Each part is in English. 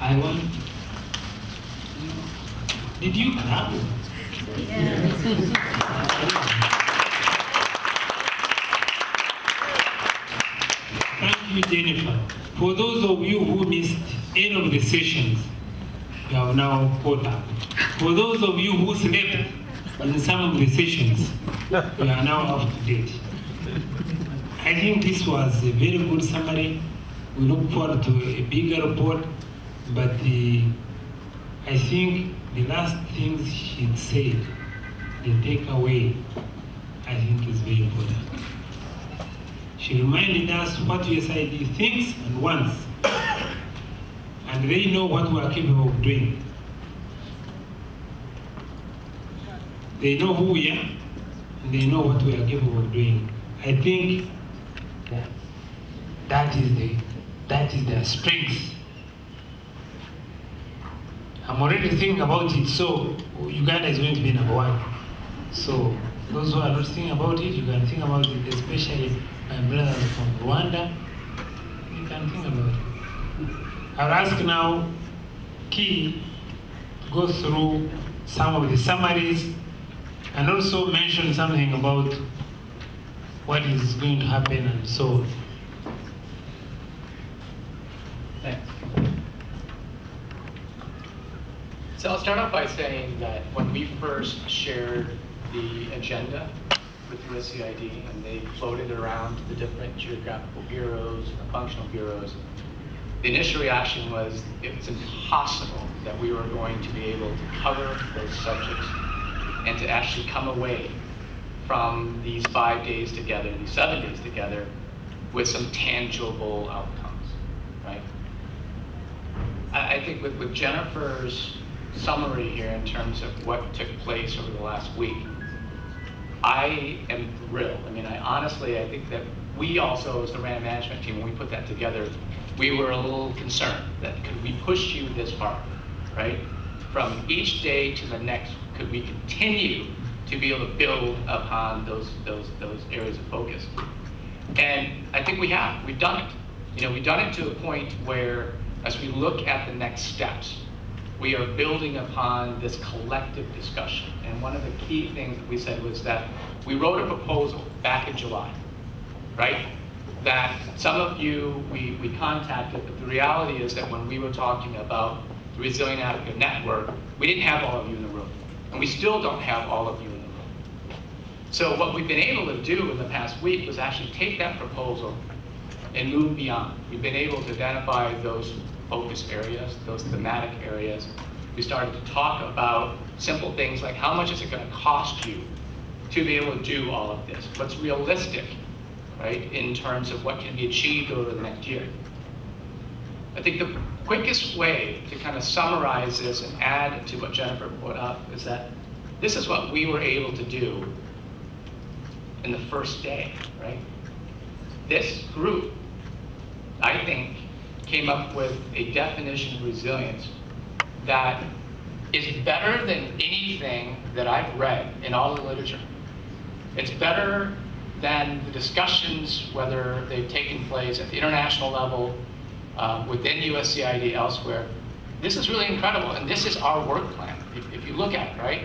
I want, did you clap? Yeah. Thank you, Jennifer. For those of you who missed any of the sessions, you have now caught up. For those of you who slept in some of the sessions, you are now up to date. I think this was a very good summary. We look forward to a bigger report, but I think the last things she said, the takeaway, I think is very important. She reminded us what USAID thinks and wants, and they know what we are capable of doing. They know who we are, and they know what we are capable of doing. I think that is their strength. I'm already thinking about it, so Uganda is going to be #1. So those who are not thinking about it, you can think about it, especially my brothers from Rwanda. You can think about it. I'll ask now Key to go through some of the summaries and also mention something about what is going to happen and so on. Thanks. So I'll start off by saying that when we first shared the agenda with USAID and they floated around the different geographical bureaus or functional bureaus, the initial reaction was it was impossible that we were going to be able to cover those subjects and to actually come away from these 5 days together, these 7 days together, with some tangible outcomes, right? I think with Jennifer's summary here in terms of what took place over the last week, I am thrilled. I mean, I think that we also, as the RAND management team, when we put that together, we were a little concerned that could we push you this far, right? From each day to the next, could we continue to be able to build upon those areas of focus? And I think we have. We've done it. You know, we've done it to a point where, as we look at the next steps, we are building upon this collective discussion. And one of the key things that we said was that we wrote a proposal back in July, right? That some of you we contacted, but the reality is that when we were talking about the Resilient Africa Network, we didn't have all of you in the room. And we still don't have all of you in the room. So what we've been able to do in the past week was actually take that proposal and move beyond. We've been able to identify those focus areas, those thematic areas. We started to talk about simple things like how much is it going to cost you to be able to do all of this? What's realistic, right, in terms of what can be achieved over the next year? I think the quickest way to kind of summarize this and add to what Jennifer put up is that this is what we were able to do in the first day, right? This group, I think, came up with a definition of resilience that is better than anything that I've read in all the literature. It's better than the discussions, whether they've taken place at the international level, within USAID, elsewhere. This is really incredible, and this is our work plan, if you look at it, right?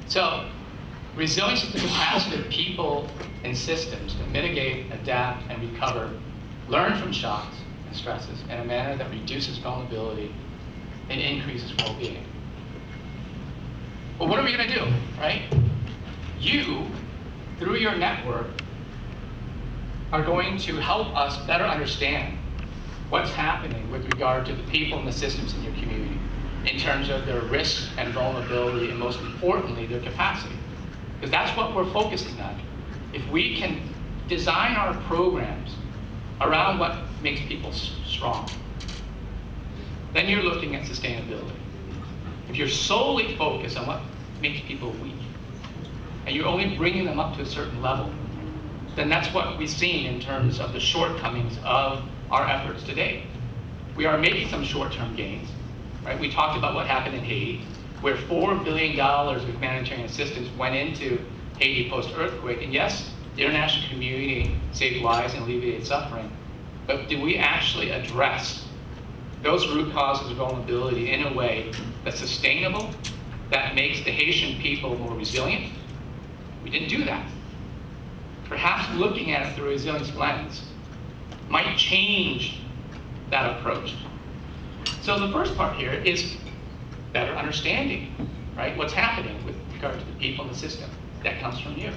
So, resilience is the capacity of people and systems to mitigate, adapt, and recover, learn from shocks and stresses in a manner that reduces vulnerability and increases well-being. Well, what are we going to do, right? You, through your network, are going to help us better understand what's happening with regard to the people and the systems in your community in terms of their risk and vulnerability, and most importantly, their capacity. Because that's what we're focusing on. If we can design our programs around what makes people strong, then you're looking at sustainability. If you're solely focused on what makes people weak, and you're only bringing them up to a certain level, then that's what we've seen in terms of the shortcomings of our efforts today. We are making some short-term gains, right? We talked about what happened in Haiti, where $4 billion of humanitarian assistance went into Haiti post-earthquake. And yes, the international community saved lives and alleviated suffering. But did we actually address those root causes of vulnerability in a way that's sustainable, that makes the Haitian people more resilient. We didn't do that. Perhaps looking at it through a resilience lens might change that approach. So the first part here is better understanding, right? What's happening with regard to the people in the system. That comes from you.